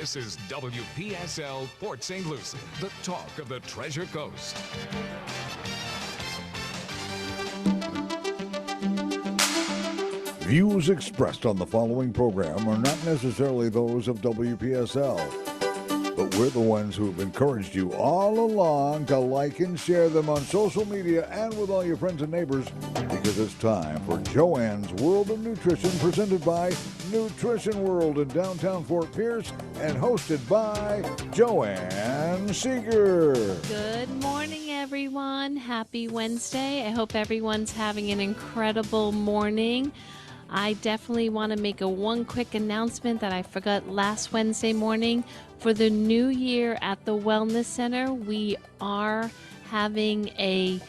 This is WPSL Port St. Lucie, the talk of the Treasure Coast. Views expressed on the following program are not necessarily those of WPSL, but we're the ones who have encouraged you all along to like and share them on social media and with all your friends and neighbors, because it's time for Joanne's World of Nutrition, presented by Nutrition World in downtown Fort Pierce and hosted by Joanne Seeger. Good morning, everyone. Happy Wednesday. I hope everyone's having an incredible morning. I definitely want to make one quick announcement that I forgot last Wednesday morning. For the new year at the Wellness Center, we are having a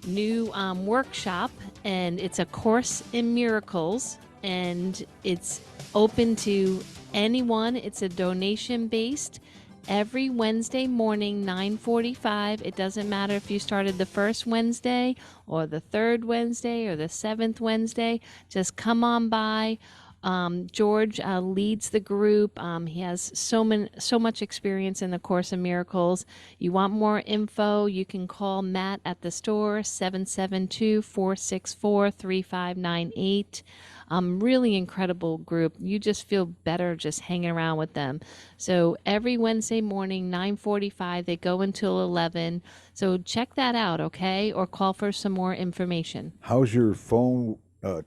new workshop, and it's a Course in Miracles, and it's open to anyone. It's a donation-based. Every Wednesday morning, 9:45. It doesn't matter if you started the first Wednesday or the third Wednesday or the seventh Wednesday. Just come on by. George leads the group. He has so much experience in the Course in Miracles. You want more info, you can call Matt at the store, 772-464-3598. Really incredible group. You just feel better just hanging around with them. So every Wednesday morning, 9:45, they go until 11. So check that out, okay? Or call for some more information. How's your phone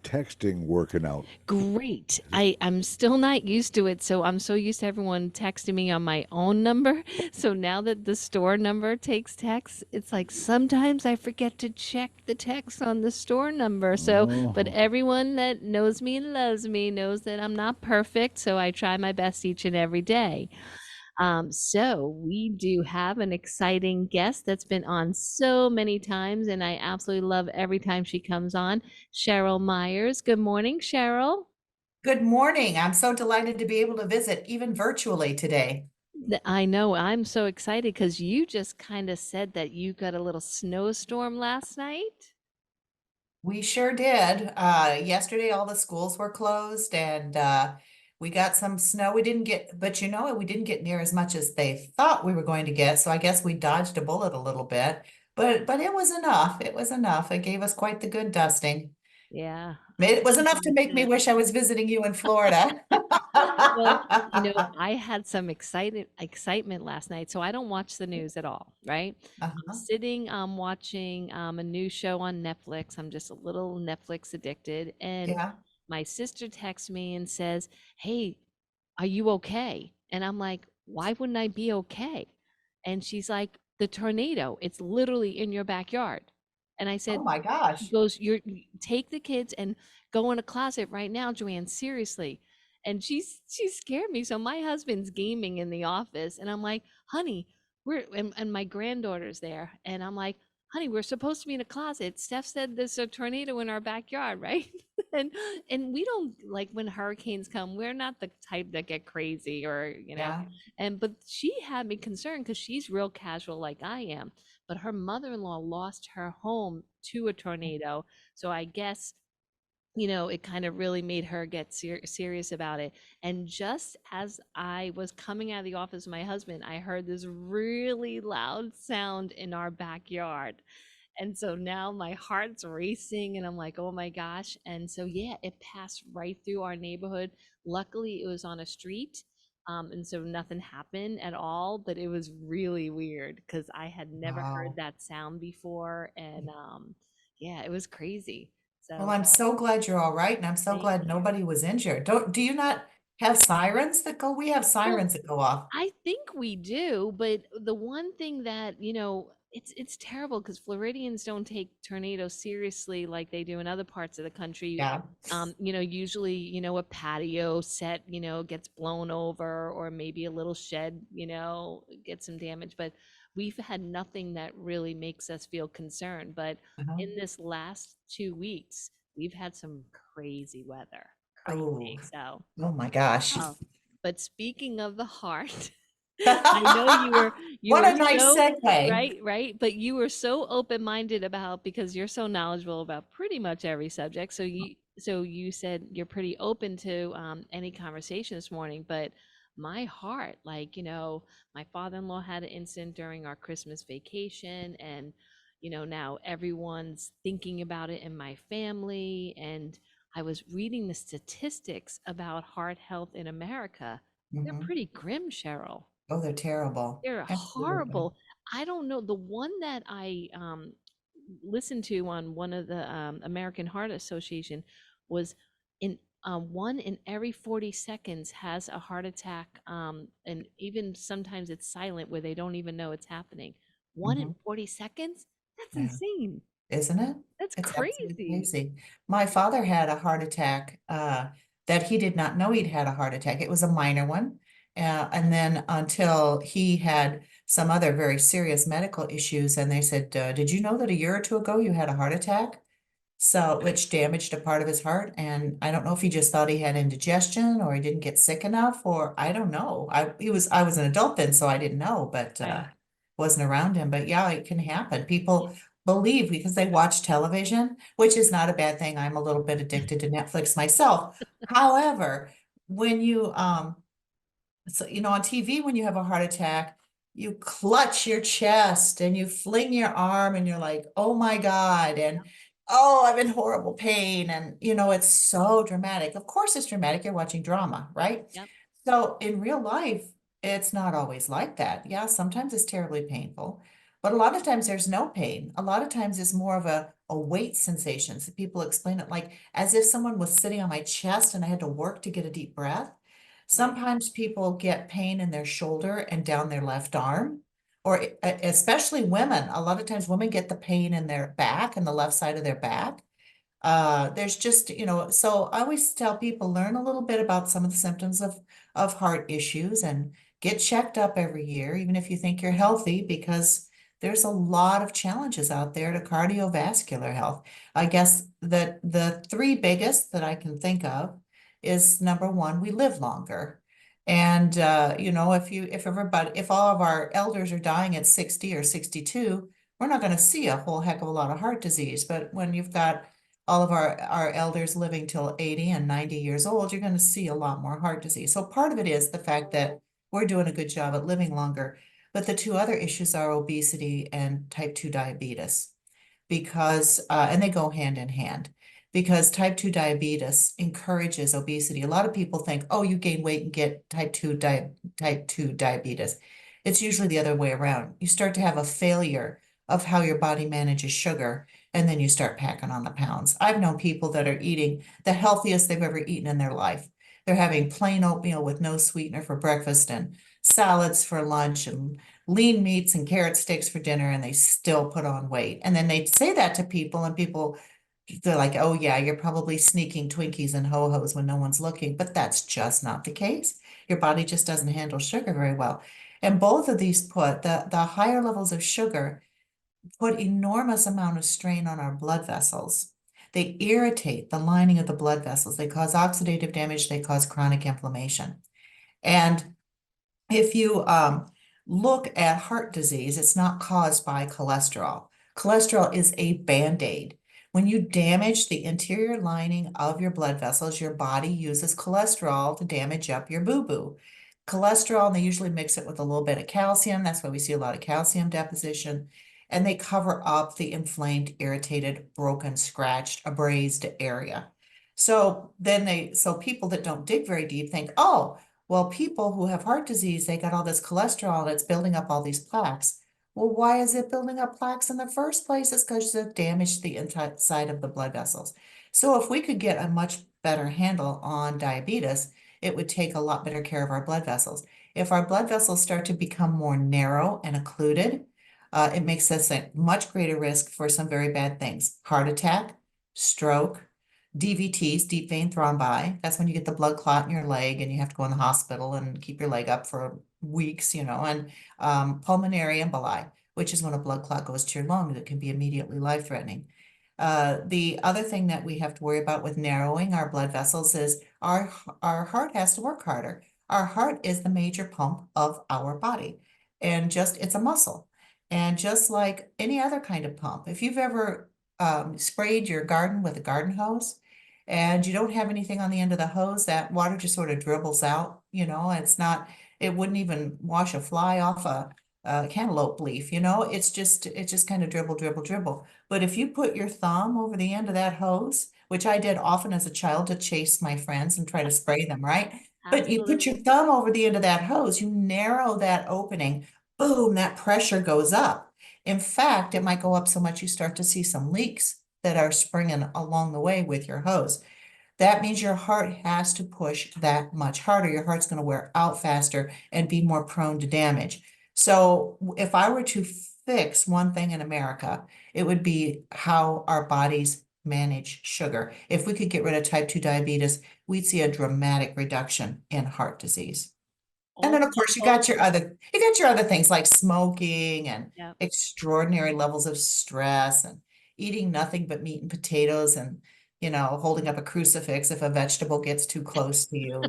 texting working out? Great. I'm still not used to it. So I'm so used to everyone texting me on my own number. So now that the store number takes text, it's like sometimes I forget to check the text on the store number. So, but everyone that knows me and loves me knows that I'm not perfect. So I try my best each and every day. So we do have an exciting guest that's been on so many times, and I absolutely love every time she comes on, Cheryl Myers. Good morning, Cheryl. Good morning. I'm so delighted to be able to visit, even virtually today. I know, I'm so excited because you just kind of said that you got a little snowstorm last night. We sure did. Yesterday, all the schools were closed and we got some snow. We didn't get, but you know, we didn't get near as much as they thought we were going to get. So I guess we dodged a bullet a little bit, but it was enough. It was enough. It gave us quite the good dusting. Yeah. It was enough to make me wish I was visiting you in Florida. Well, you know, I had some excitement last night, so I don't watch the news at all, right? I'm Uh-huh. sitting, watching a new show on Netflix. I'm just a little Netflix addicted, and Yeah. my sister texts me and says, "Hey, are you okay?" And I'm like, "Why wouldn't I be okay?" And she's like, "The tornado, it's literally in your backyard." And I Oh said, my she gosh. goes, take the kids and go in a closet right now, Joanne, seriously." And she scared me. So my husband's gaming in the office, and I'm like, "Honey, and my granddaughter's there." And I'm like, "Honey, we're supposed to be in a closet. Steph said there's a tornado in our backyard, right?" and and we don't like when hurricanes come, we're not the type that get crazy or, Yeah. but she had me concerned because she's real casual like I am. But her mother-in-law lost her home to a tornado. So I guess, it kind of really made her get serious about it. And just as I was coming out of the office with my husband, I heard this really loud sound in our backyard. And so now my heart's racing and I'm like, oh my gosh. And so, yeah, it passed right through our neighborhood. Luckily, it was on a street. And so nothing happened at all, but it was really weird because I had never heard Wow. that sound before. And yeah, it was crazy. Well, So I'm so glad you're all right, and I'm so thank glad you. nobody was injured. Do you not have sirens that go? We have Well, sirens that go off. I think we do, but the one thing that, it's terrible because Floridians don't take tornadoes seriously like they do in other parts of the country. Yeah. Usually, a patio set, gets blown over or maybe a little shed, gets some damage, but we've had nothing that really makes us feel concerned. But Uh-huh. in this last 2 weeks, we've had some crazy weather, Oh, crazy. So, oh my gosh. oh, but speaking of the heart, I know you What were a nice so segue. right, but you were so open-minded about because you're so knowledgeable about pretty much every subject. So you said you're pretty open to any conversation this morning, but my heart. Like, my father-in-law had an incident during our Christmas vacation, and now everyone's thinking about it in my family. And I was reading the statistics about heart health in America. They're Mhm. pretty grim, Cheryl. Oh, they're terrible. They're Absolutely. horrible. I don't know. The one that I listened to on one of the American Heart Association was in one in every 40 seconds has a heart attack, and even sometimes it's silent where they don't even know it's happening. One in Mhm. 40 seconds? That's Yeah. insane. Isn't it? That's It's absolutely crazy. crazy. My father had a heart attack that he did not know he'd had a heart attack. It was a minor one. And then until he had some other very serious medical issues, and they said, did you know that a year or two ago you had a heart attack? So, which damaged a part of his heart. And I don't know if he just thought he had indigestion or he didn't get sick enough, or I don't know. I was an adult then, so I didn't know, but Right. wasn't around him. But yeah, it can happen. People believe because they watch television, which is not a bad thing. I'm a little bit addicted to Netflix myself. However, when you so, on TV, when you have a heart attack, you clutch your chest and you fling your arm and you're like, oh my God. And oh, I'm in horrible pain. And, it's so dramatic. Of course, it's dramatic. You're watching drama, right? Yep. So in real life, it's not always like that. Yeah, sometimes it's terribly painful, but a lot of times there's no pain. A lot of times it's more of a weight sensation. So people explain it like as if someone was sitting on my chest and I had to work to get a deep breath. Right. Sometimes people get pain in their shoulder and down their left arm, or especially women. A lot of times women get the pain in their back and the left side of their back. There's just, so I always tell people learn a little bit about some of the symptoms of heart issues and get checked up every year, even if you think you're healthy, because there's a lot of challenges out there to cardiovascular health. I guess that the three biggest that I can think of is number one, we live longer. And if all of our elders are dying at 60 or 62, we're not going to see a whole heck of a lot of heart disease. But when you've got all of our elders living till 80 and 90 years old, you're going to see a lot more heart disease. So part of it is the fact that we're doing a good job at living longer. But the two other issues are obesity and type 2 diabetes because, and they go hand in hand because type 2 diabetes encourages obesity. A lot of people think, oh, you gain weight and get type 2 diabetes. It's usually the other way around. You start to have a failure of how your body manages sugar, and then you start packing on the pounds. I've known people that are eating the healthiest they've ever eaten in their life. They're having plain oatmeal with no sweetener for breakfast and salads for lunch and lean meats and carrot sticks for dinner, and they still put on weight. And then they say that to people, and people, they're like, oh, yeah, you're probably sneaking Twinkies and Ho-Hos when no one's looking. But that's just not the case. Your body just doesn't handle sugar very well. And both of these put the higher levels of sugar put enormous amount of strain on our blood vessels. They irritate the lining of the blood vessels. They cause oxidative damage. They cause chronic inflammation. And if you look at heart disease, it's not caused by cholesterol. Cholesterol is a band-aid. When you damage the interior lining of your blood vessels, your body uses cholesterol to damage up your boo-boo. Cholesterol, and they usually mix it with a little bit of calcium. That's why we see a lot of calcium deposition. And they cover up the inflamed, irritated, broken, scratched, abrased area. So people that don't dig very deep think, oh, well, people who have heart disease, they got all this cholesterol and it's building up all these plaques. Well, why is it building up plaques in the first place? It's because it damaged the inside of the blood vessels. So if we could get a much better handle on diabetes, it would take a lot better care of our blood vessels. If our blood vessels start to become more narrow and occluded, it makes us at much greater risk for some very bad things. Heart attack, stroke, DVTs, deep vein thrombi. That's when you get the blood clot in your leg and you have to go in the hospital and keep your leg up for weeks, and pulmonary emboli, which is when a blood clot goes to your lung that can be immediately life-threatening. The other thing that we have to worry about with narrowing our blood vessels is our heart has to work harder. Our heart is the major pump of our body, and it's a muscle. And just like any other kind of pump, if you've ever sprayed your garden with a garden hose, and you don't have anything on the end of the hose, that water just sort of dribbles out, it's not, it wouldn't even wash a fly off a cantaloupe leaf, it just kind of dribble, dribble, dribble. But if you put your thumb over the end of that hose, which I did often as a child to chase my friends and try to spray them, right? But you put your Absolutely. thumb over the end of that hose, you narrow that opening, boom, that pressure goes up. In fact, it might go up so much you start to see some leaks that are springing along the way with your hose. That means your heart has to push that much harder. Your heart's going to wear out faster and be more prone to damage. So if I were to fix one thing in America, it would be how our bodies manage sugar. If we could get rid of type 2 diabetes, we'd see a dramatic reduction in heart disease. And then All, of course all, you got your other things like smoking and yeah. extraordinary levels of stress and eating nothing but meat and potatoes and holding up a crucifix if a vegetable gets too close to you.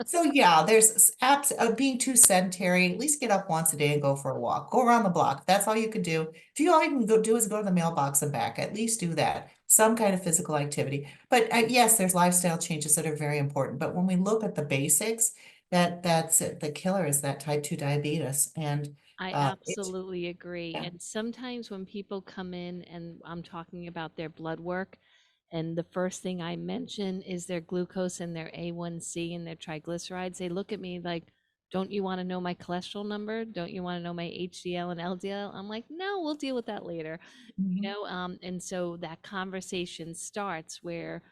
So yeah, there's apps being too sedentary. At least get up once a day and go for a walk. Go around the block. That's all you could do. If you all you can go do is go to the mailbox and back, at least do that. Some kind of physical activity. But yes, there's lifestyle changes that are very important. But when we look at the basics, that's it. The killer is that type 2 diabetes. And I it's absolutely agree. yeah. And sometimes when people come in and I'm talking about their blood work, and the first thing I mention is their glucose and their A1C and their triglycerides, they look at me like, don't you want to know my cholesterol number? Don't you want to know my HDL and LDL? I'm like, no, we'll deal with that later. Mhm. And so that conversation starts where,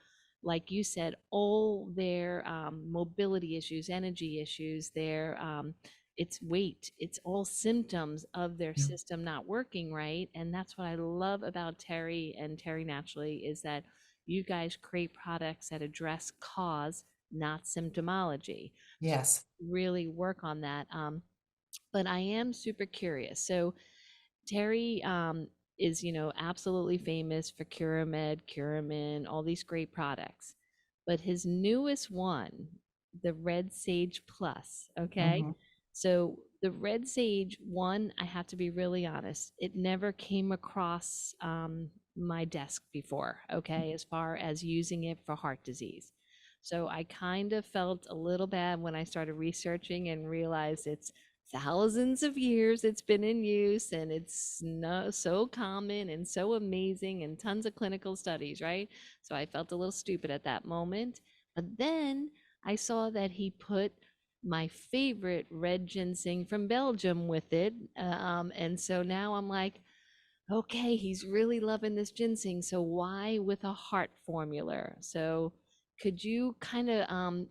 like you said, all their mobility issues, energy issues, their it's weight, it's all symptoms of their Yeah. system not working right. And that's what I love about Terry and Terry Naturally is that you guys create products that address cause, not symptomology. So Yes. really work on that. But I am super curious. So Terry is, absolutely famous for Curamed, Curamin, all these great products. But his newest one, the Red Sage Plus, okay? Hmm. So the Red Sage one, I have to be really honest, it never came across my desk before, okay, as far as using it for heart disease. So I kind of felt a little bad when I started researching and realized it's thousands of years it's been in use and it's no, so common and so amazing and tons of clinical studies, right? So I felt a little stupid at that moment. But then I saw that he put my favorite red ginseng from Belgium with it. And so now I'm like, okay, he's really loving this ginseng. So why with a heart formula? So could you kind of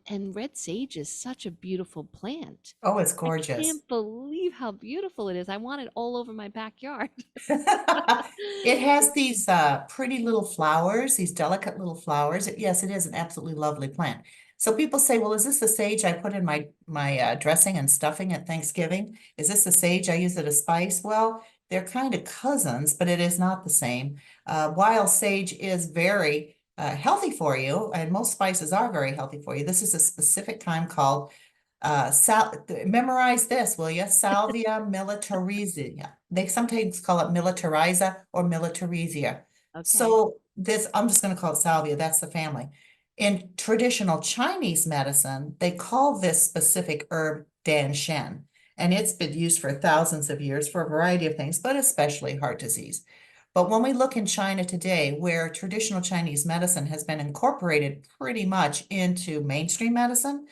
and red sage is such a beautiful plant. Oh, it's I gorgeous. can't believe how beautiful it is. I want it all over my backyard. It has these pretty little flowers, these delicate little flowers. Yes, it is an absolutely lovely plant. So people say, well, is this the sage I put in my dressing and stuffing at Thanksgiving? Is this the sage I use as a spice? Well, they're kind of cousins, but it is not the same. Wild sage is very healthy for you, and most spices are very healthy for you. This is a specific time called memorize this, will you? Salvia militarizia. They sometimes call it militariza or militarizia. Okay. So this, I'm just going to call it salvia. That's the family. In traditional Chinese medicine, they call this specific herb danshen, and it's been used for thousands of years for a variety of things, but especially heart disease. But when we look in China today, where traditional Chinese medicine has been incorporated pretty much into mainstream medicine,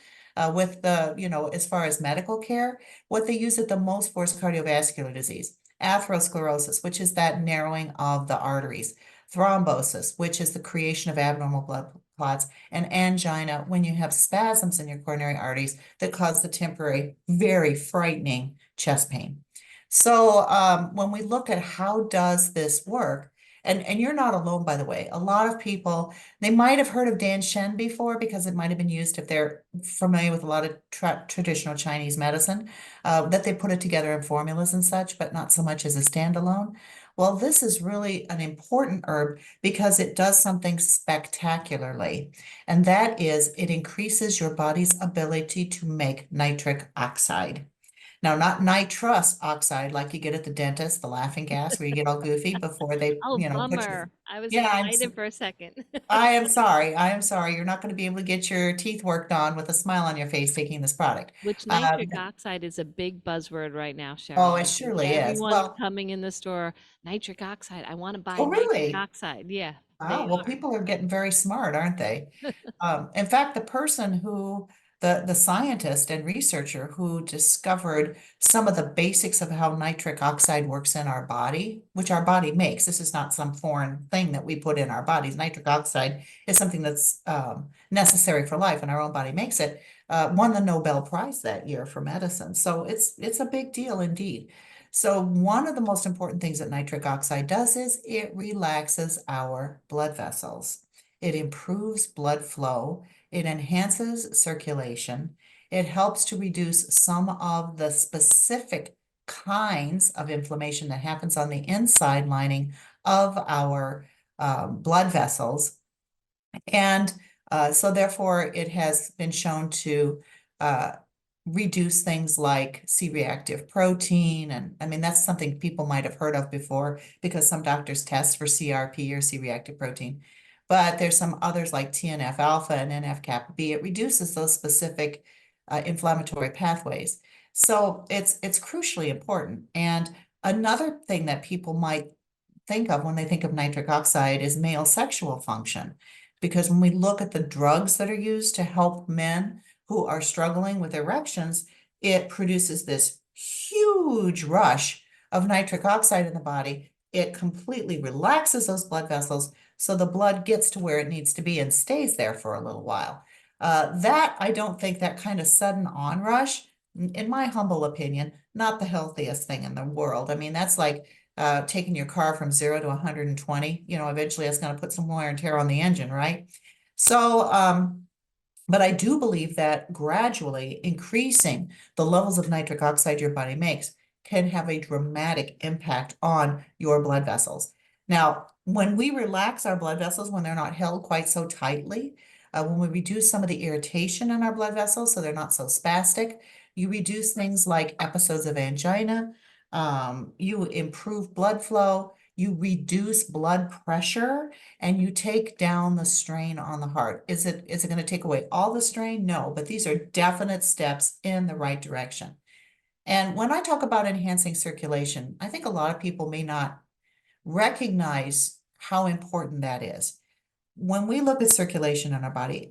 with as far as medical care, what they use it the most for is cardiovascular disease, atherosclerosis, which is that narrowing of the arteries, thrombosis, which is the creation of abnormal blood clots, and angina, when you have spasms in your coronary arteries that cause the temporary, very frightening chest pain. So when we look at how does this work, and you're not alone, by the way. A lot of people, they might have heard of Dan Shen before because it might have been used if they're familiar with a lot of traditional Chinese medicine, that they put it together in formulas and such, but not so much as a standalone. Well, this is really an important herb because it does something spectacularly, and that is it increases your body's ability to make nitric oxide. Now, not nitrous oxide like you get at the dentist, the laughing gas where you get all goofy before they, Oh, put you. bummer. I was Yeah, excited for a second. I am sorry. I am sorry. You're not going to be able to get your teeth worked on with a smile on your face taking this product. Which Um, nitric oxide is a big buzzword right now, oh, Cheryl. it I think surely is. everyone's Well, coming in the store. Nitric oxide. I want to buy oh, nitric really? oxide. Yeah, they Oh, well, are. people are getting very smart, aren't they? In fact, the person who, the scientist and researcher who discovered some of the basics of how nitric oxide works in our body, which our body makes. This is not some foreign thing that we put in our bodies. Nitric oxide is something that's necessary for life, and our own body makes it. Won the Nobel Prize that year for medicine. So it's a big deal indeed. So one of the most important things that nitric oxide does is it relaxes our blood vessels. It improves blood flow. It enhances circulation. It helps to reduce some of the specific kinds of inflammation that happens on the inside lining of our blood vessels. And so therefore, it has been shown to uh, reduce things like C-reactive protein. And I mean, that's something people might have heard of before because some doctors test for CRP or C-reactive protein. But there's some others like TNF alpha and NF kappa B. It reduces those specific inflammatory pathways. So it's crucially important. And another thing that people might think of when they think of nitric oxide is male sexual function. Because when we look at the drugs that are used to help men who are struggling with erections, it produces this huge rush of nitric oxide in the body. It completely relaxes those blood vessels, so the blood gets to where it needs to be and stays there for a little while. That I don't think that kind of sudden onrush, in my humble opinion, not the healthiest thing in the world. I mean, that's like taking your car from 0 to 120, eventually it's going to put some wear and tear on the engine, right? So, but I do believe that gradually increasing the levels of nitric oxide your body makes can have a dramatic impact on your blood vessels. Now, when we relax our blood vessels, when they're not held quite so tightly, when we reduce some of the irritation in our blood vessels so they're not so spastic, you reduce things like episodes of angina, you improve blood flow, you reduce blood pressure, and you take down the strain on the heart. Is it going to take away all the strain? No, but these are definite steps in the right direction. And when I talk about enhancing circulation, I think a lot of people may not recognize how important that is. When we look at circulation in our body,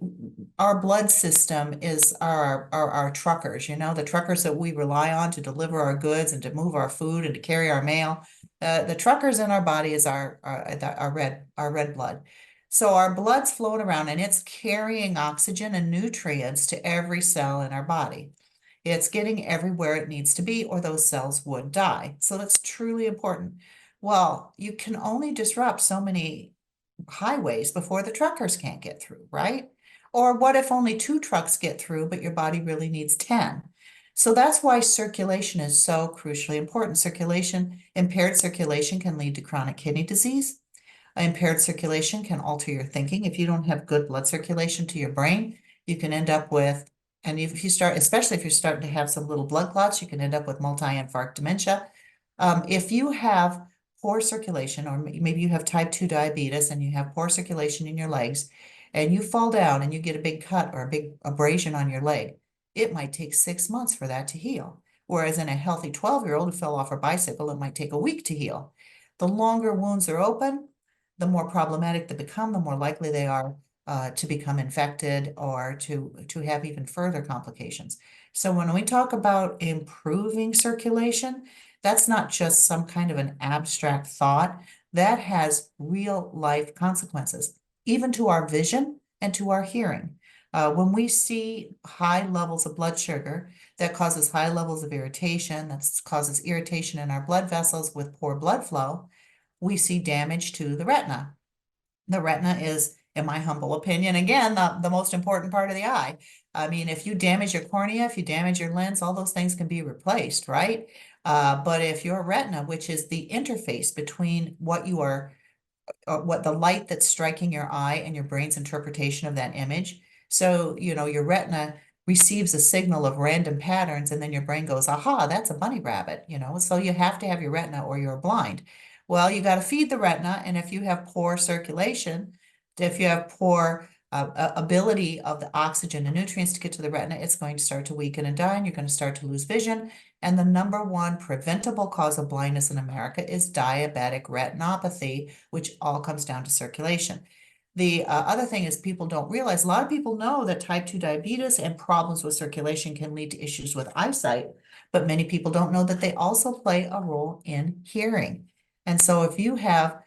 our blood system is our truckers, the truckers that we rely on to deliver our goods and to move our food and to carry our mail. The truckers in our body is our red blood. So our blood's flowing around and it's carrying oxygen and nutrients to every cell in our body. It's getting everywhere it needs to be, or those cells would die. So that's truly important. Well, you can only disrupt so many highways before the truckers can't get through, right? Or what if only 2 trucks get through, but your body really needs 10? So that's why circulation is so crucially important. Impaired circulation can lead to chronic kidney disease. Impaired circulation can alter your thinking. If you don't have good blood circulation to your brain, you can end up with, and if you start, especially if you're starting to have some little blood clots, you can end up with multi-infarct dementia. If you have poor circulation, or maybe you have type 2 diabetes and you have poor circulation in your legs, and you fall down and you get a big cut or a big abrasion on your leg, it might take 6 months for that to heal. Whereas in a healthy 12-year-old who fell off her bicycle, it might take a week to heal. The longer wounds are open, the more problematic they become, the more likely they are to become infected or to have even further complications. So when we talk about improving circulation, that's not just some kind of an abstract thought. That has real life consequences, even to our vision and to our hearing. When we see high levels of blood sugar, that causes high levels of irritation, that causes irritation in our blood vessels with poor blood flow, we see damage to the retina. The retina is, in my humble opinion, again, the most important part of the eye. I mean, if you damage your cornea, if you damage your lens, all those things can be replaced, right? But if your retina, which is the interface between what the light that's striking your eye and your brain's interpretation of that image. So, your retina receives a signal of random patterns, and then your brain goes, aha, that's a bunny rabbit, you know? So you have to have your retina or you're blind. Well, you got to feed the retina, and if you have poor circulation, if you have poor ability of the oxygen and nutrients to get to the retina, it's going to start to weaken and die, and you're going to start to lose vision. And the number one preventable cause of blindness in America is diabetic retinopathy, which all comes down to circulation. The other thing is people don't realize, a lot of people know that type 2 diabetes and problems with circulation can lead to issues with eyesight, but many people don't know that they also play a role in hearing. And so if you have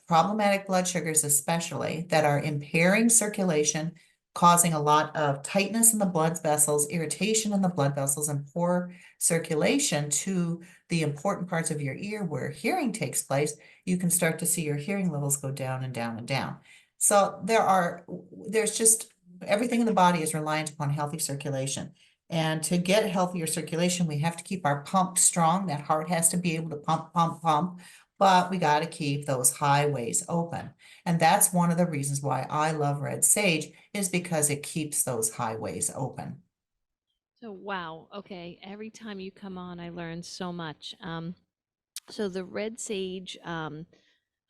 problematic blood sugars, especially that are impairing circulation, causing a lot of tightness in the blood vessels, irritation in the blood vessels, and poor circulation to the important parts of your ear where hearing takes place, you can start to see your hearing levels go down and down and down. So there's just everything in the body is reliant upon healthy circulation. And to get healthier circulation, we have to keep our pump strong. That heart has to be able to pump, pump, pump, but we got to keep those highways open. And that's one of the reasons why I love red sage, is because it keeps those highways open. So, wow. Okay. Every time you come on, I learn so much. So the red sage,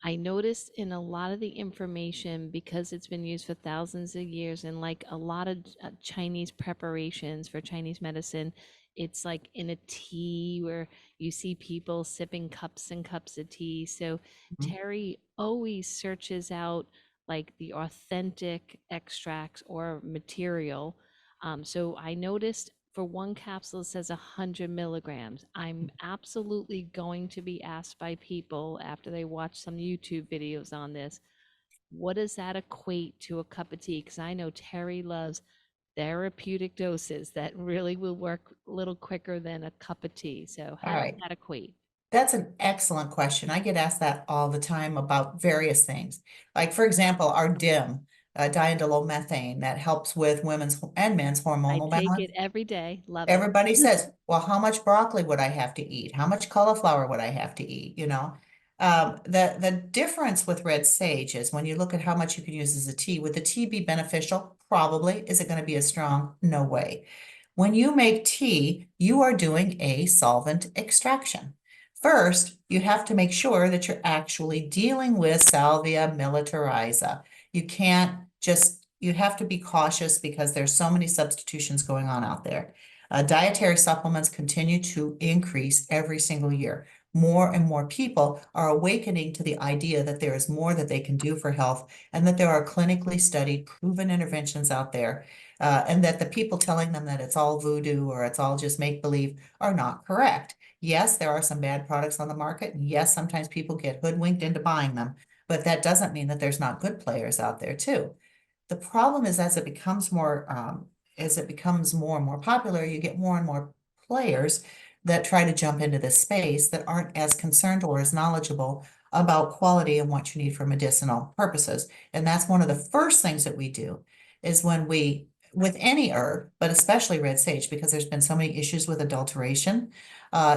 I noticed in a lot of the information, because it's been used for thousands of years and like a lot of Chinese preparations for Chinese medicine, it's like in a tea where you see people sipping cups and cups of tea. So Mhm. Terry always searches out like the authentic extracts or material. So I noticed for one capsule it says 100 milligrams. I'm absolutely going to be asked by people after they watch some YouTube videos on this, what does that equate to a cup of tea? Because I know Terry loves therapeutic doses that really will work a little quicker than a cup of tea. So All how does right. that equate? That's an excellent question. I get asked that all the time about various things. Like, for example, our DIM, diindolylmethane, that helps with women's and men's I hormonal take balance. it every day. Love it. Everybody says, well, how much broccoli would I have to eat? How much cauliflower would I have to eat? You know, the difference with red sage is when you look at how much you can use as a tea, would the tea be beneficial? Probably. Is it going to be as strong? No way. When you make tea, you are doing a solvent extraction. First, you have to make sure that you're actually dealing with Salvia militariza. You can't just, you have to be cautious because there's so many substitutions going on out there. Dietary supplements continue to increase every single year. More and more people are awakening to the idea that there is more that they can do for health, and that there are clinically studied, proven interventions out there, and that the people telling them that it's all voodoo or it's all just make-believe are not correct. Yes, there are some bad products on the market, and yes, sometimes people get hoodwinked into buying them, but that doesn't mean that there's not good players out there too. The problem is as it becomes more and more popular, you get more and more players that try to jump into this space that aren't as concerned or as knowledgeable about quality and what you need for medicinal purposes. And that's one of the first things that we do is when we, with any herb, but especially red sage, because there's been so many issues with adulteration,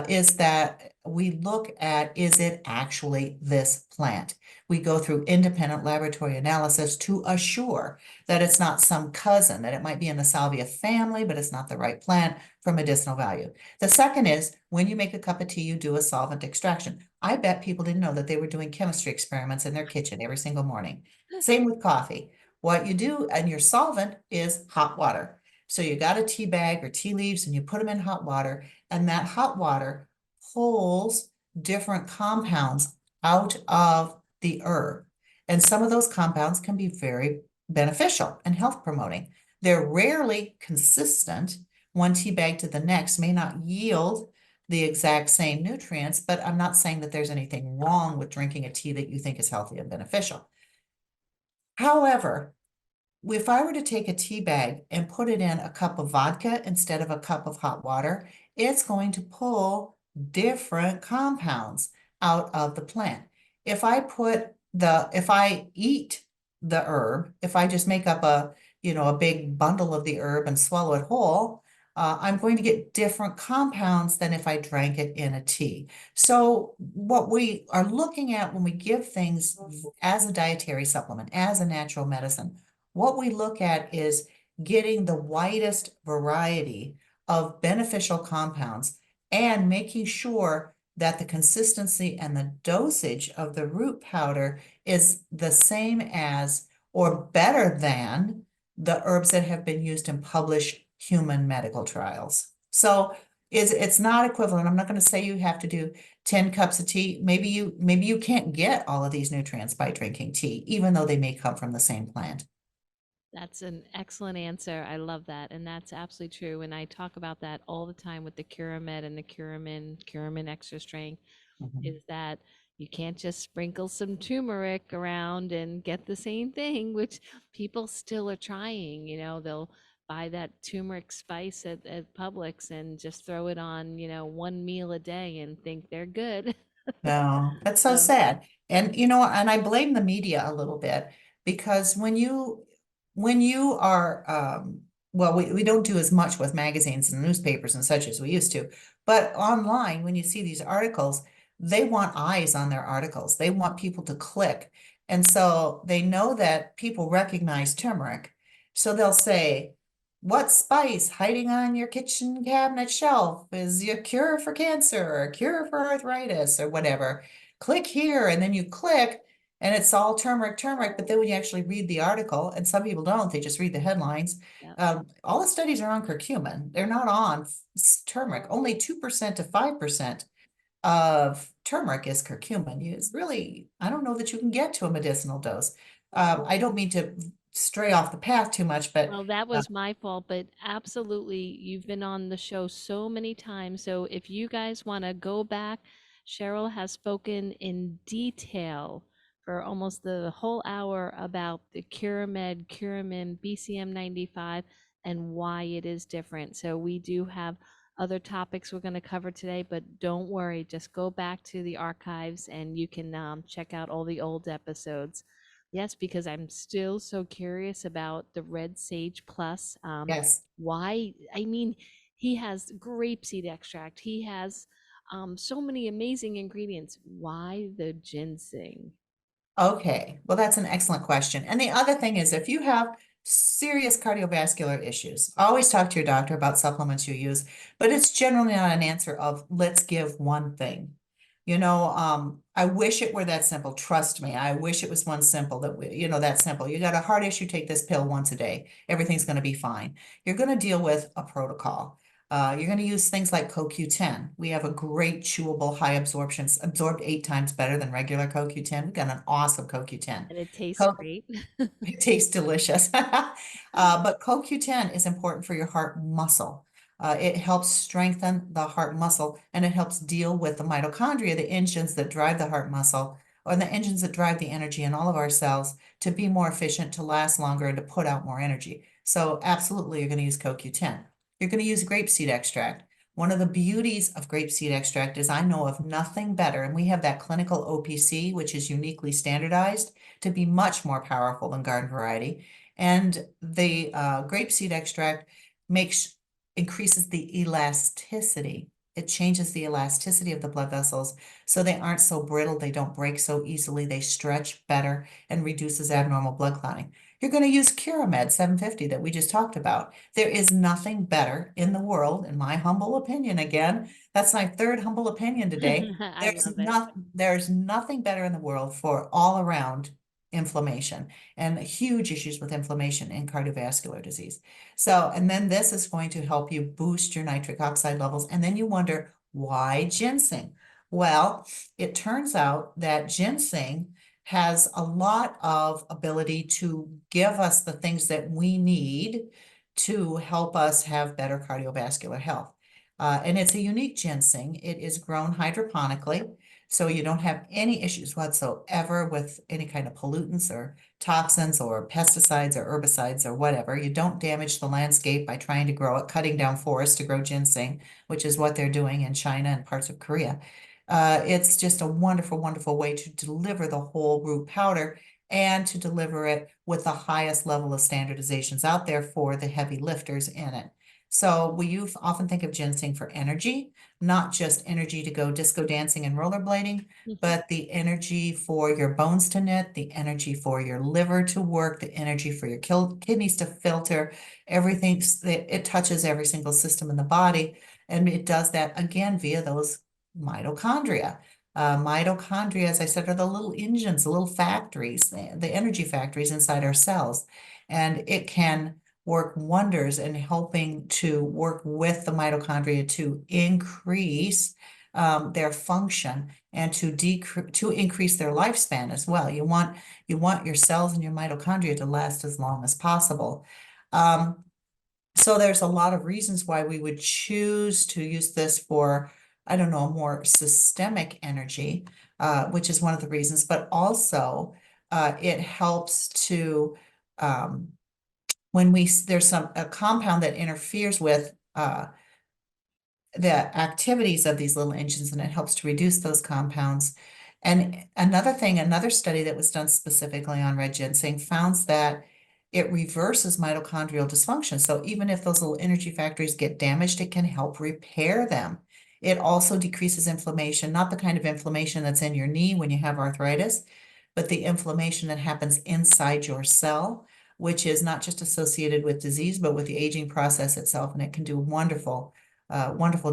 is that we look at, is it actually this plant? We go through independent laboratory analysis to assure that it's not some cousin, that it might be in the salvia family, but it's not the right plant for medicinal value. The second is when you make a cup of tea, you do a solvent extraction. I bet people didn't know that they were doing chemistry experiments in their kitchen every single morning. Same with coffee. What you do and your solvent is hot water. So you got a tea bag or tea leaves and you put them in hot water, and that hot water pulls different compounds out of the herb. And some of those compounds can be very beneficial and health promoting. They're rarely consistent. One tea bag to the next may not yield the exact same nutrients, but I'm not saying that there's anything wrong with drinking a tea that you think is healthy and beneficial. However, if I were to take a tea bag and put it in a cup of vodka instead of a cup of hot water, it's going to pull different compounds out of the plant. If I eat the herb, if I just make up a big bundle of the herb and swallow it whole, I'm going to get different compounds than if I drank it in a tea. So what we are looking at when we give things as a dietary supplement, as a natural medicine, what we look at is getting the widest variety of beneficial compounds and making sure that the consistency and the dosage of the root powder is the same as or better than the herbs that have been used in published human medical trials. So it's not equivalent. I'm not going to say you have to do 10 cups of tea. Maybe you can't get all of these nutrients by drinking tea, even though they may come from the same plant. That's an excellent answer. I love that. And that's absolutely true. And I talk about that all the time with the Curamed and the Curamin Extra Strength, Mhm. is that you can't just sprinkle some turmeric around and get the same thing, which people still are trying. They'll buy that turmeric spice at Publix and just throw it on, one meal a day and think they're good. No, that's so So, sad. And and I blame the media a little bit because when you are well, we don't do as much with magazines and newspapers and such as we used to, but online, when you see these articles, they want eyes on their articles. They want people to click. And so they know that people recognize turmeric. So they'll say, what spice hiding on your kitchen cabinet shelf is your cure for cancer or a cure for arthritis or whatever? Click here, and then you click, and it's all turmeric, turmeric. But then when you actually read the article, and some people don't, they just read the headlines. yeah. All the studies are on curcumin. They're not on turmeric. Only 2% to 5% of turmeric is curcumin. It's really, I don't know that you can get to a medicinal dose. I don't mean to stray off the path too much, but Well, that was my fault, but absolutely, you've been on the show so many times. So if you guys want to go back, Cheryl has spoken in detail for almost the whole hour about the Curamed, Curamin, BCM 95, and why it is different. So we do have other topics we're going to cover today, but don't worry, just go back to the archives and you can check out all the old episodes. Yes, because I'm still so curious about the Red Sage Plus. yes. Why? I mean, he has grapeseed extract. He has so many amazing ingredients. Why the ginseng? Okay, well, that's an excellent question. And the other thing is, if you have serious cardiovascular issues, always talk to your doctor about supplements you use, but it's generally not an answer of let's give one thing. I wish it were that simple. Trust me, I wish it was one simple that simple. You got a heart issue, take this pill once a day. Everything's going to be fine. You're going to deal with a protocol. You're going to use things like CoQ10. We have a great chewable high absorption, absorbed 8 times better than regular CoQ10. We've got an awesome CoQ10. And it tastes Co great. it tastes delicious. But CoQ10 is important for your heart muscle. It helps strengthen the heart muscle and it helps deal with the mitochondria, the engines that drive the heart muscle, or the engines that drive the energy in all of our cells to be more efficient, to last longer, and to put out more energy. So, absolutely, you're going to use CoQ10. You're going to use grapeseed extract. One of the beauties of grapeseed extract is I know of nothing better, and we have that clinical OPC, which is uniquely standardized to be much more powerful than garden variety. And the grapeseed extract makes increases the elasticity. It changes the elasticity of the blood vessels so they aren't so brittle, they don't break so easily, they stretch better and reduces abnormal blood clotting. You're going to use Curamed 750 that we just talked about. There is nothing better in the world, in my humble opinion. Again, that's my third humble opinion today. I love it. There's nothing better in the world for all around inflammation and huge issues with inflammation and cardiovascular disease. So, and then this is going to help you boost your nitric oxide levels. And then you wonder, why ginseng? Well, it turns out that ginseng has a lot of ability to give us the things that we need to help us have better cardiovascular health. And it's a unique ginseng. It is grown hydroponically, so you don't have any issues whatsoever with any kind of pollutants or toxins or pesticides or herbicides or whatever. You don't damage the landscape by trying to grow it, cutting down forests to grow ginseng, which is what they're doing in China and parts of Korea. It's just a wonderful, wonderful way to deliver the whole root powder and to deliver it with the highest level of standardizations out there for the heavy lifters in it. So often think of ginseng for energy, not just energy to go disco dancing and rollerblading, Mhm. but the energy for your bones to knit, the energy for your liver to work, the energy for your kidneys to filter, everything. It touches every single system in the body. And it does that again via those mitochondria. Mitochondria, as I said, are the little engines, the little factories, the energy factories inside our cells. And it can work wonders in helping to work with the mitochondria to increase their function and to increase their lifespan as well. You want your cells and your mitochondria to last as long as possible. So there's a lot of reasons why we would choose to use this for, I don't know, more systemic energy, which is one of the reasons, but also it helps to when there's a compound that interferes with the activities of these little engines, and it helps to reduce those compounds. And another study that was done specifically on red ginseng found that it reverses mitochondrial dysfunction. So even if those little energy factories get damaged, it can help repair them. It also decreases inflammation, not the kind of inflammation that's in your knee when you have arthritis, but the inflammation that happens inside your cell, which is not just associated with disease, but with the aging process itself. And it can do wonderful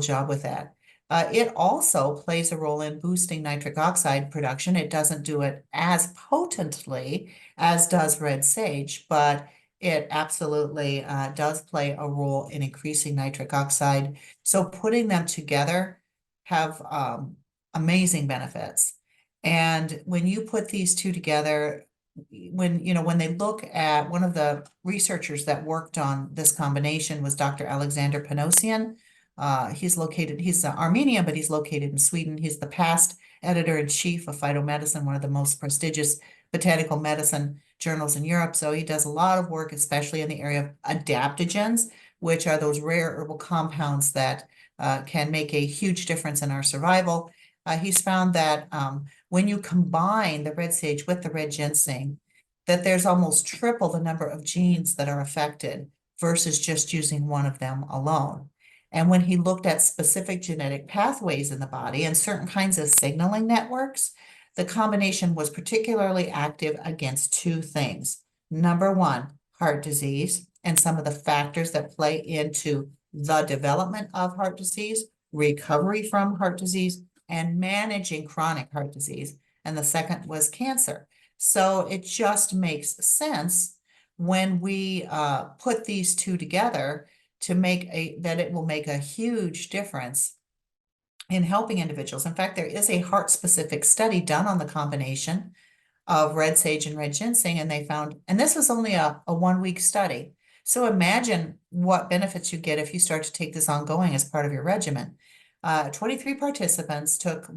job with that. It also plays a role in boosting nitric oxide production. It doesn't do it as potently as does red sage, but it absolutely does play a role in increasing nitric oxide. So putting them together have amazing benefits. And when you put these two together, when they look at one of the researchers that worked on this combination was Dr. Alexander Panosian. He's Armenian, but he's located in Sweden. He's the past editor-in-chief of Phytomedicine, one of the most prestigious botanical medicine journals in Europe. So he does a lot of work, especially in the area of adaptogens, which are those rare herbal compounds that can make a huge difference in our survival. He's found that when you combine the red sage with the red ginseng, that there's almost triple the number of genes that are affected versus just using one of them alone. And when he looked at specific genetic pathways in the body and certain kinds of signaling networks, the combination was particularly active against two things. Number one, heart disease and some of the factors that play into the development of heart disease, recovery from heart disease, and managing chronic heart disease. And the second was cancer. So it just makes sense when we put these two together that it will make a huge difference in helping individuals. In fact, there is a heart-specific study done on the combination of red sage and red ginseng, and they found, and this was only a 1 week study. So imagine what benefits you get if you start to take this ongoing as part of your regimen. 23 participants took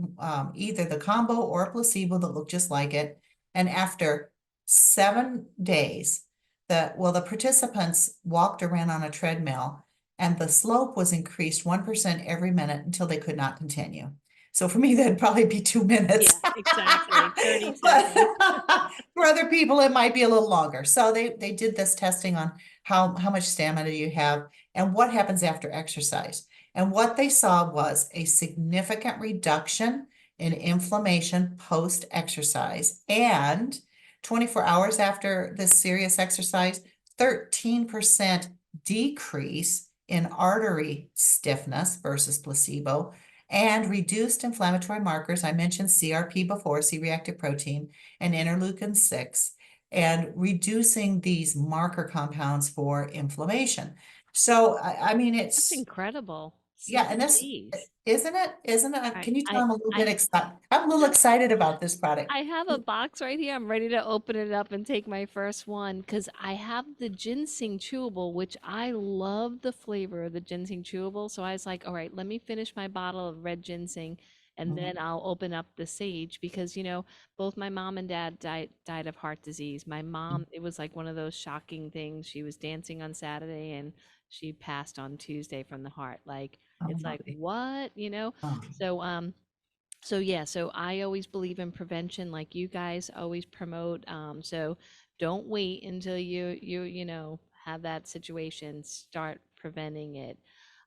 either the combo or a placebo that looked just like it. And after 7 days, the participants walked or ran on a treadmill, and the slope was increased 1% every minute until they could not continue. So for me, that'd probably be 2 minutes. Yeah, exactly. 30 But seconds. for other people, it might be a little longer. So they did this testing on how much stamina you have and what happens after exercise. And what they saw was a significant reduction in inflammation post-exercise, and 24 hours after this serious exercise, 13% decrease in artery stiffness versus placebo, and reduced inflammatory markers. I mentioned CRP before, C-reactive protein, and interleukin 6, and reducing these marker compounds for inflammation. So, I mean, That's incredible. yeah, and Seven this, days. isn't it? Isn't it? I Can you tell I I'm a little bit I excited? I'm a little excited about this product. I have a box right here. I'm ready to open it up and take my first one because I have the ginseng chewable, which I love the flavor of the ginseng chewable. So I was like, all right, let me finish my bottle of red ginseng and Mhm. then I'll open up the sage because, both my mom and dad died of heart disease. My mom, it was like one of those shocking things. She was dancing on Saturday and she passed on Tuesday from the heart. Like, Oh, it's like, okay. what, Oh, So, so yeah, so I always believe in prevention, like you guys always promote. So don't wait until you have that situation. Start preventing it.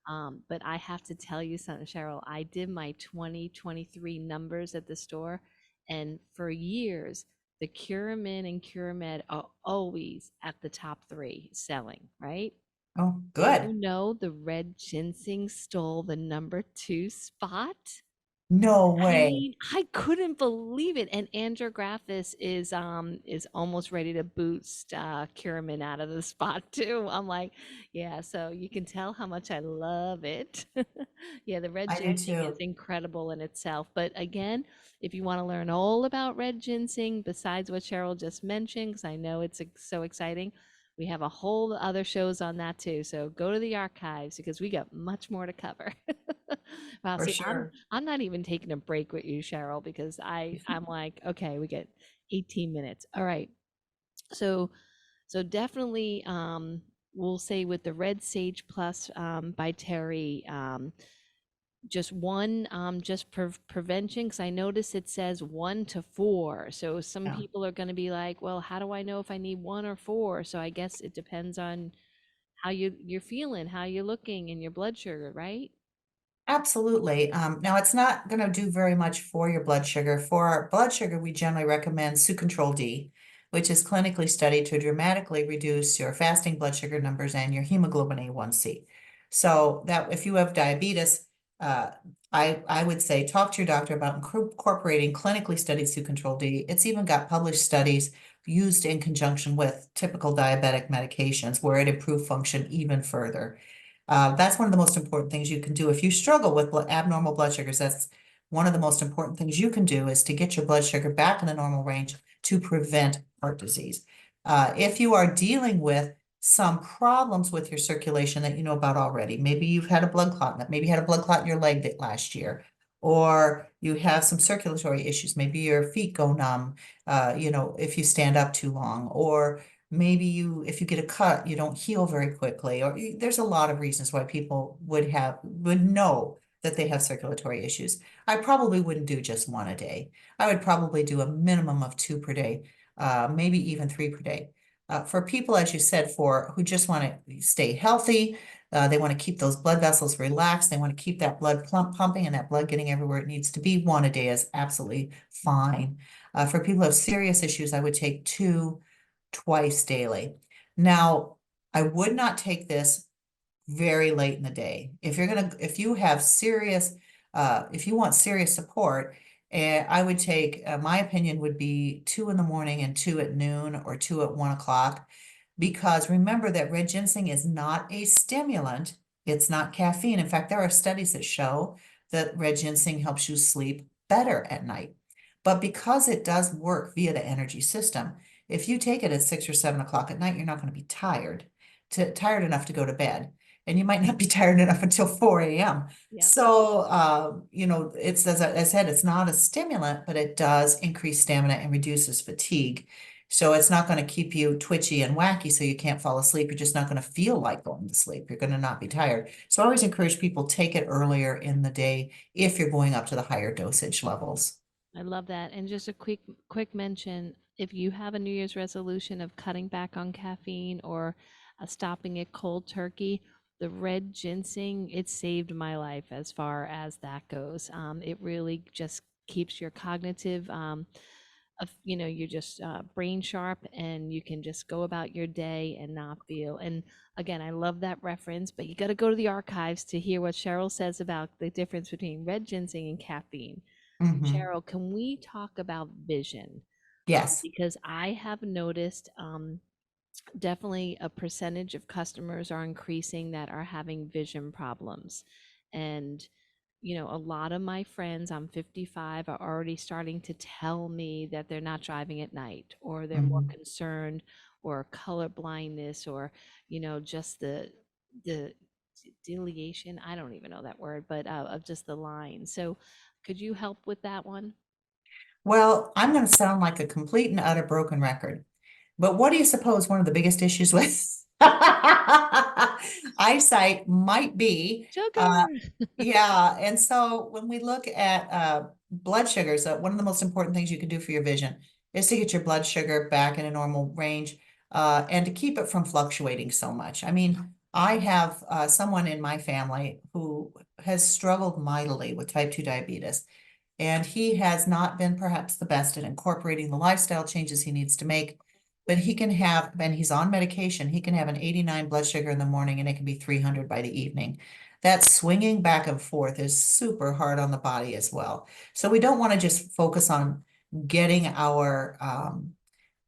But I have to tell you something, Cheryl. I did my 2023 numbers at the store, and for years, the Curamin and Curamed are always at the top three selling, right? Oh, Do good. you know the red ginseng stole the number two spot? No I way. mean, I couldn't believe it. And Andrographis is almost ready to boost Curamin out of the spot too. I'm like, yeah, so you can tell how much I love it. Yeah, the red I do ginseng is too. incredible in itself. But again, if you want to learn all about red ginseng, besides what Cheryl just mentioned, because I know it's so exciting, we have a whole other shows on that too. So go to the archives because we got much more to cover. Wow, For see, sure. I'm not even taking a break with you, Cheryl, because I'm like, okay, we get 18 minutes. All right. So definitely we'll say with the Red Sage Plus by Terry, just one just prevention, because I notice it says 1 to 4. So some Yeah. people are going to be like, well, how do I know if I need 1 or 4? So I guess it depends on how you're feeling, how you're looking, and your blood sugar, right? Absolutely. Now it's not going to do very much for your blood sugar. For our blood sugar, we generally recommend Control D, which is clinically studied to dramatically reduce your fasting blood sugar numbers and your hemoglobin A1C. So that if you have diabetes, uh, I would say talk to your doctor about incorporating clinically studied Control D. It's even got published studies used in conjunction with typical diabetic medications where it improved function even further. That's one of the most important things you can do. If you struggle with abnormal blood sugars, that's one of the most important things you can do is to get your blood sugar back in the normal range to prevent heart disease. If you are dealing with some problems with your circulation that you know about already, maybe you've had a blood clot, maybe you had a blood clot in your leg last year, or you have some circulatory issues, maybe your feet go numb, if you stand up too long, or maybe if you get a cut, you don't heal very quickly, or there's a lot of reasons why people would know that they have circulatory issues. I probably wouldn't do just one a day. I would probably do a minimum of 2 per day, maybe even 3 per day. For people, as you said, who just want to stay healthy, they want to keep those blood vessels relaxed. They want to keep that blood pumping and that blood getting everywhere it needs to be. One a day is absolutely fine. For people who have serious issues, I would take two twice daily. Now, I would not take this very late in the day. If you have serious, if you want serious support, I would take, my opinion would be 2 in the morning and 2 at noon or 2 at 1 o'clock. Because remember that red ginseng is not a stimulant. It's not caffeine. In fact, there are studies that show that red ginseng helps you sleep better at night. But because it does work via the energy system, if you take it at 6 or 7 o'clock at night, you're not going to be tired enough to go to bed. And you might not be tired enough until 4 a.m. Yep. So, it's, as I said, it's not a stimulant, but it does increase stamina and reduces fatigue. So it's not going to keep you twitchy and wacky so you can't fall asleep. You're just not going to feel like going to sleep. You're going to not be tired. So I always encourage people take it earlier in the day if you're going up to the higher dosage levels. I love that. And just a quick mention, if you have a New Year's resolution of cutting back on caffeine or stopping it cold turkey, the red ginseng, it saved my life as far as that goes. It really just keeps your cognitive, you're just brain sharp, and you can just go about your day and not feel. And again, I love that reference, but you got to go to the archives to hear what Cheryl says about the difference between red ginseng and caffeine. Mhm. Cheryl, can we talk about vision? Yes. Because I have noticed definitely a percentage of customers are increasing that are having vision problems. And, a lot of my friends, I'm 55, are already starting to tell me that they're not driving at night, or they're more Mhm. concerned, or color blindness, or, just the delineation. I don't even know that word, but of just the line. So could you help with that one? Well, I'm going to sound like a complete and utter broken record. But what do you suppose one of the biggest issues with eyesight might be? Sugar. Yeah, and so when we look at blood sugars, one of the most important things you can do for your vision is to get your blood sugar back in a normal range, and to keep it from fluctuating so much. I mean, I have someone in my family who has struggled mightily with type 2 diabetes, and he has not been perhaps the best at incorporating the lifestyle changes he needs to make. But he can have, and he's on medication, he can have an 89 blood sugar in the morning and it can be 300 by the evening. That swinging back and forth is super hard on the body as well. So we don't want to just focus on getting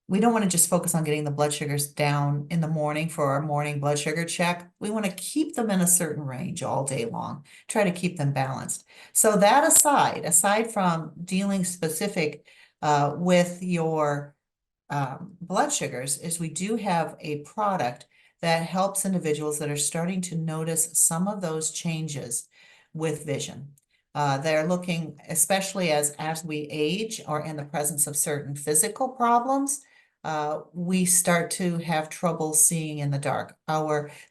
we don't want to just focus on getting the blood sugars down in the morning for our morning blood sugar check. We want to keep them in a certain range all day long, try to keep them balanced. So that aside from dealing specific with your blood sugars, is we do have a product that helps individuals that are starting to notice some of those changes with vision. They're looking, especially as we age or in the presence of certain physical problems, we start to have trouble seeing in the dark.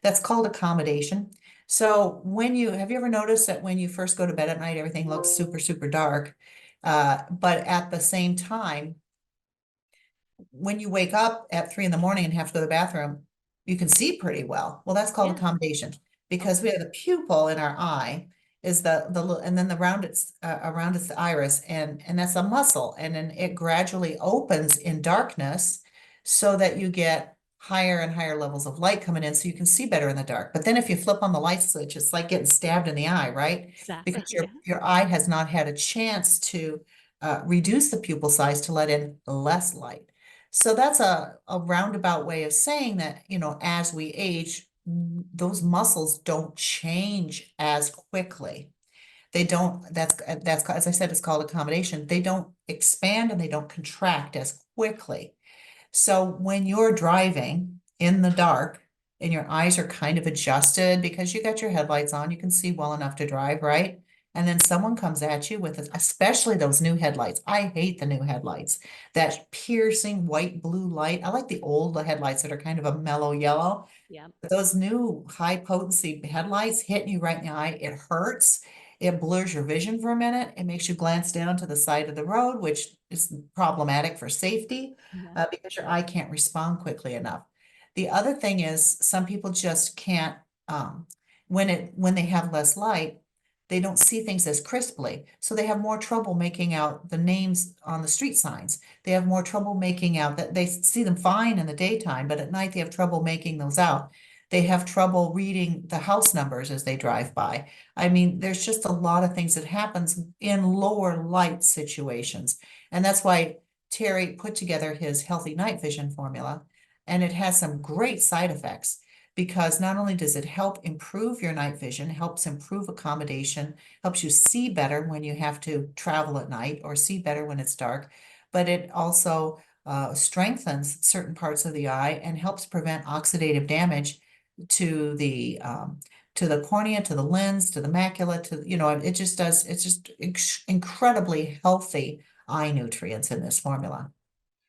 That's called accommodation. So have you ever noticed that when you first go to bed at night, everything looks super, super dark? But at the same time, when you wake up at 3 in the morning and have to go to the bathroom, you can see pretty well. Well, that's called Yeah. accommodation because Okay. we have the pupil in our eye is and then around it's the iris, and that's a muscle, and then it gradually opens in darkness so that you get higher and higher levels of light coming in so you can see better in the dark. But then if you flip on the light switch, it's like getting stabbed in the eye, right? Exactly. Because Yeah. your eye has not had a chance to reduce the pupil size to let in less light. So that's a roundabout way of saying that, as we age, those muscles don't change as quickly. They don't, as I said, it's called accommodation. They don't expand and they don't contract as quickly. So when you're driving in the dark and your eyes are kind of adjusted because you got your headlights on, you can see well enough to drive, right? And then someone comes at you with, especially those new headlights. I hate the new headlights, that piercing white blue light. I like the old headlights that are kind of a mellow yellow. Yeah. Those new high potency headlights hitting you right in the eye, it hurts. It blurs your vision for a minute. It makes you glance down to the side of the road, which is problematic for safety Yeah. because your eye can't respond quickly enough. The other thing is some people just can't, when they have less light, they don't see things as crisply. So they have more trouble making out the names on the street signs. They have more trouble making out that they see them fine in the daytime, but at night they have trouble making those out. They have trouble reading the house numbers as they drive by. I mean, there's just a lot of things that happens in lower light situations. And that's why Terry put together his healthy night vision formula, and it has some great side effects because not only does it help improve your night vision, helps improve accommodation, helps you see better when you have to travel at night or see better when it's dark, but it also strengthens certain parts of the eye and helps prevent oxidative damage to the cornea, to the lens, to the macula, it's just incredibly healthy eye nutrients in this formula.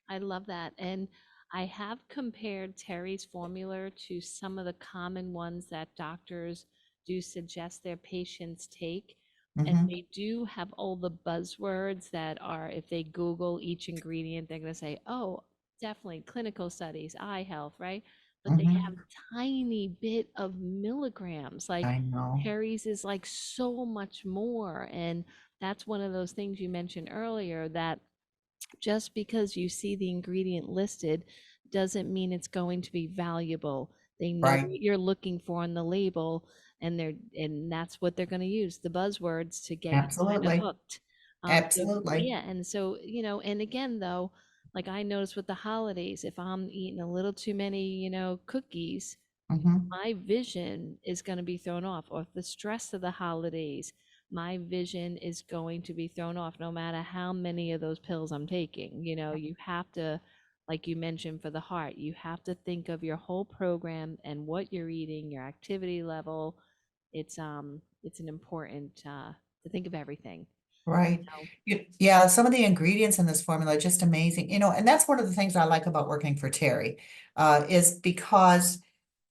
I love that. And I have compared Terry's formula to some of the common ones that doctors do suggest their patients take. And Hmm. they do have all the buzzwords that are, if they Google each ingredient, they're going to say, oh, definitely clinical studies, eye health, right? But they have Hmm. tiny bit of milligrams. Like I know. Terry's is like so much more. And that's one of those things you mentioned earlier that just because you see the ingredient listed doesn't mean it's going to be valuable. They know Right. what you're looking for on the label, and that's what they're going to use, the buzzwords, to get you kind of Absolutely. hooked. So Absolutely. yeah, and so and again though, like I notice with the holidays, if I'm eating a little too many, cookies, Hmm. my vision is going to be thrown off. Or the stress of the holidays, my vision is going to be thrown off no matter how many of those pills I'm taking. You have to, like you mentioned, for the heart, you have to think of your whole program and what you're eating, your activity level. It's an important to think of everything. Right. So Yeah, some of the ingredients in this formula are just amazing, and that's one of the things I like about working for Terry, is because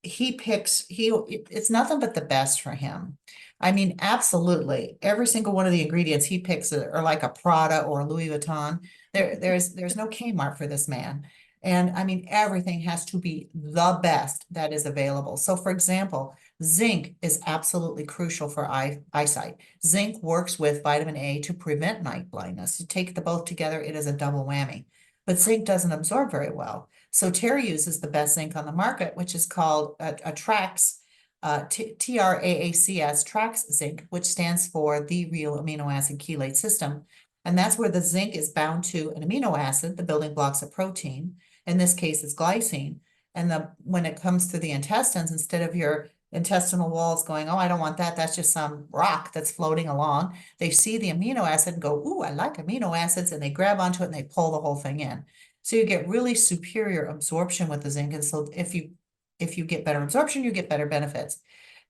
it's nothing but the best for him. I mean, absolutely. Every single one of the ingredients he picks are like a Prada or a Louis Vuitton. There's no Kmart for this man. And I mean, everything has to be the best that is available. So for example, zinc is absolutely crucial for eyesight. Zinc works with vitamin A to prevent night blindness. You take the both together, it is a double whammy. But zinc doesn't absorb very well. So Terry uses the best zinc on the market, which is called a Trax, TRAACS, Trax zinc, which stands for the real amino acid chelate system. And that's where the zinc is bound to an amino acid, the building blocks of protein. In this case, it's glycine. And when it comes through the intestines, instead of your intestinal walls going, oh, I don't want that, that's just some rock that's floating along, they see the amino acid and go, ooh, I like amino acids, and they grab onto it and they pull the whole thing in. So you get really superior absorption with the zinc. And so if you get better absorption, you get better benefits.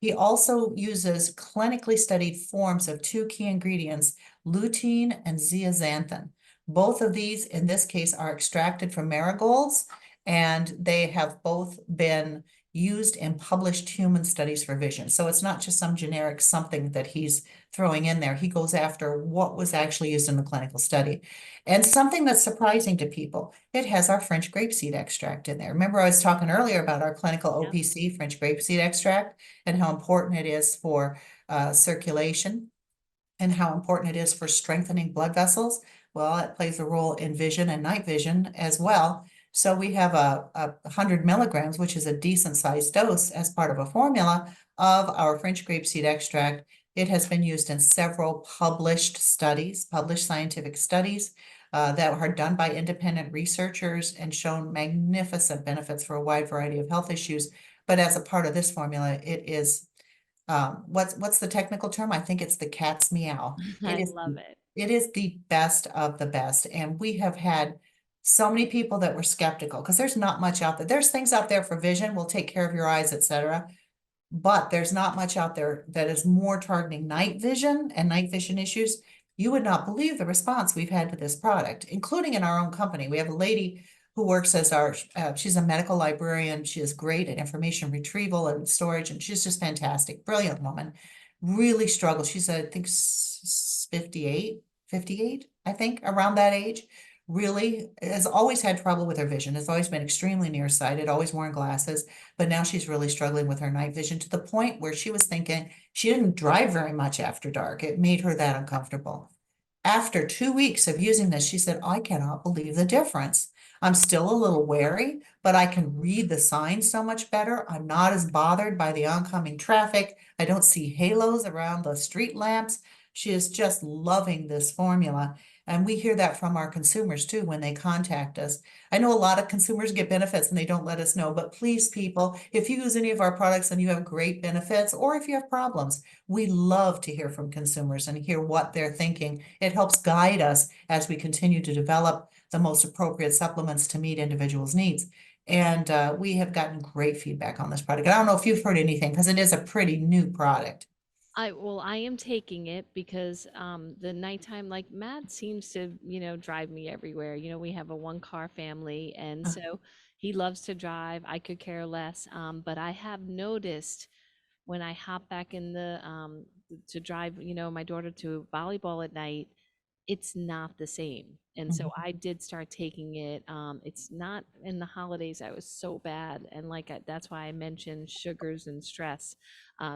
He also uses clinically studied forms of two key ingredients, lutein and zeaxanthin. Both of these, in this case, are extracted from marigolds, and they have both been used in published human studies for vision. So it's not just some generic something that he's throwing in there. He goes after what was actually used in the clinical study. And something that's surprising to people, it has our French grapeseed extract in there. Remember, I was talking earlier about our clinical OPC, French grapeseed extract, and how important it is for circulation and how important it is for strengthening blood vessels. Well, it plays a role in vision and night vision as well. So we have a 100 milligrams, which is a decent sized dose as part of a formula of our French grapeseed extract. It has been used in several published studies, published scientific studies that are done by independent researchers and shown magnificent benefits for a wide variety of health issues. But as a part of this formula, it is what's the technical term? I think it's the cat's meow. I love it. It is the best of the best. And we have had so many people that were skeptical because there's not much out there. There's things out there for vision, will take care of your eyes, etc. But there's not much out there that is more targeting night vision and night vision issues. You would not believe the response we've had to this product, including in our own company. We have a lady who works as she's a medical librarian. She is great at information retrieval and storage, and she's just fantastic, brilliant woman. Really struggles. She's, I think, 58, I think, around that age. Really has always had trouble with her vision, has always been extremely nearsighted, always worn glasses, but now she's really struggling with her night vision to the point where she was thinking she didn't drive very much after dark. It made her that uncomfortable. After 2 weeks of using this, she said, I cannot believe the difference. I'm still a little wary, but I can read the signs so much better. I'm not as bothered by the oncoming traffic. I don't see halos around the street lamps. She is just loving this formula. And we hear that from our consumers too when they contact us. I know a lot of consumers get benefits and they don't let us know, but please, people, if you use any of our products and you have great benefits, or if you have problems, we love to hear from consumers and hear what they're thinking. It helps guide us as we continue to develop the most appropriate supplements to meet individuals' needs. And we have gotten great feedback on this product. I don't know if you've heard anything because it is a pretty new product. I am taking it because the nighttime, like Matt seems to, drive me everywhere. We have a one car family, and so he loves to drive. I could care less. But I have noticed when I hop back in the to drive, my daughter to volleyball at night, it's not the same. And so I did start taking it. It's not in the holidays. I was so bad, and that's why I mentioned sugars and stress.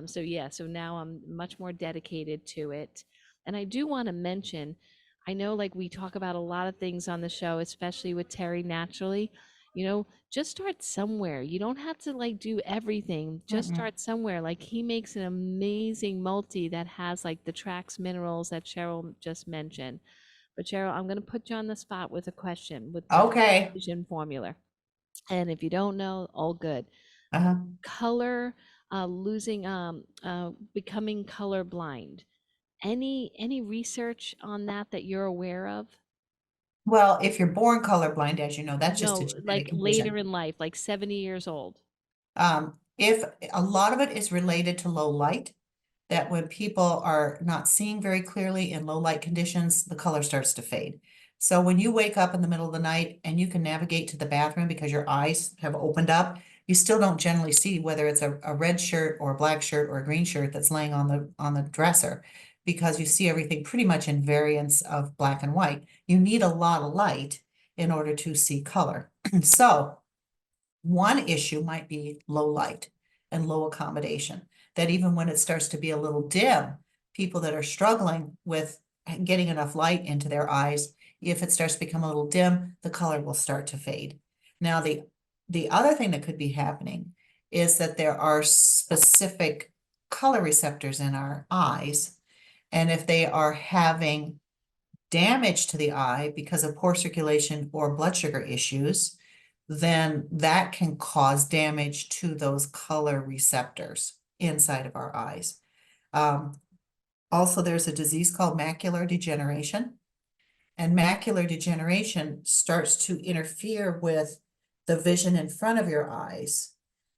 So yeah, so now I'm much more dedicated to it. And I do want to mention, I know like we talk about a lot of things on the show, especially with Terry Naturally. Just start somewhere. You don't have to like do everything. Just start somewhere. Like he makes an amazing multi that has like the Trax minerals that Cheryl just mentioned. But Cheryl, I'm going to put you on the spot with a question with the Okay. vision formula. And if you don't know, all good. Uh-huh. Color, becoming color blind. Any research on that you're aware of? Well, if you're born colorblind, as you know, that's just a No, genetic like later condition. in life, like 70 years old. If a lot of it is related to low light, that when people are not seeing very clearly in low light conditions, the color starts to fade. So when you wake up in the middle of the night and you can navigate to the bathroom because your eyes have opened up, you still don't generally see whether it's a red shirt or a black shirt or a green shirt that's laying on the dresser, because you see everything pretty much in variants of black and white. You need a lot of light in order to see color. So one issue might be low light and low accommodation, that even when it starts to be a little dim, people that are struggling with getting enough light into their eyes, if it starts to become a little dim, the color will start to fade. Now, the other thing that could be happening is that there are specific color receptors in our eyes, and if they are having damage to the eye because of poor circulation or blood sugar issues, then that can cause damage to those color receptors inside of our eyes. Also, there's a disease called macular degeneration, and macular degeneration starts to interfere with the vision in front of your eyes,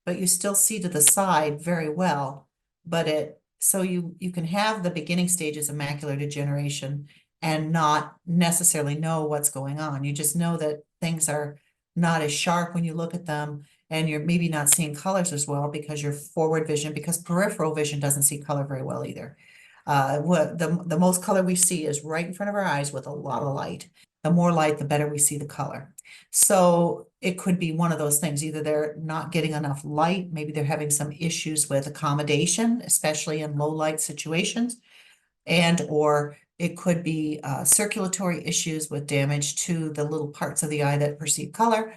but you still see to the side very well. But so you can have the beginning stages of macular degeneration and not necessarily know what's going on. You just know that things are not as sharp when you look at them, and you're maybe not seeing colors as well because your forward vision, because peripheral vision doesn't see color very well either. What the most color we see is right in front of our eyes with a lot of light. The more light, the better we see the color. So it could be one of those things. Either they're not getting enough light, maybe they're having some issues with accommodation, especially in low light situations, and or it could be circulatory issues with damage to the little parts of the eye that perceive color,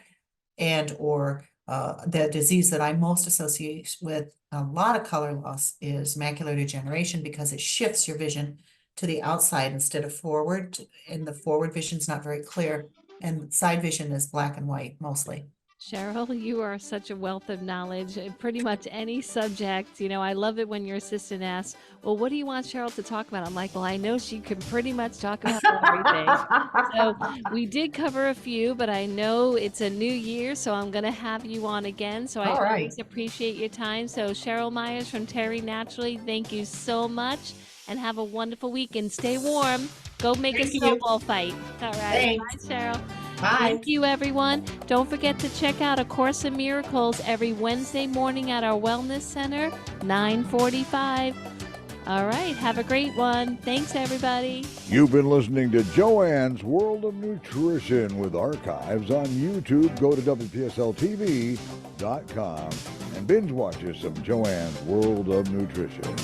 and or the disease that I most associate with a lot of color loss is macular degeneration, because it shifts your vision to the outside instead of forward, and the forward vision is not very clear, and side vision is black and white mostly. Cheryl, you are such a wealth of knowledge in pretty much any subject. You know, I love it when your assistant asks, well, what do you want Cheryl to talk about? I'm like, well, I know she can pretty much talk about everything. So we did cover a few, but I know it's a new year, so I'm going to have you on again. So I All right. always appreciate your time. So Cheryl Myers from Terry Naturally, thank you so much, and have a wonderful week, and stay warm. Go make a Thank you. snowball fight. All right. Thanks. Bye, Cheryl. Bye. Thank you, everyone. Don't forget to check out A Course in Miracles every Wednesday morning at our Wellness Center, 9:45. All right. Have a great one. Thanks, everybody. You've been listening to Joanne's World of Nutrition with archives on YouTube. Go to WPSLTV.com and binge watch us some Joanne's World of Nutrition.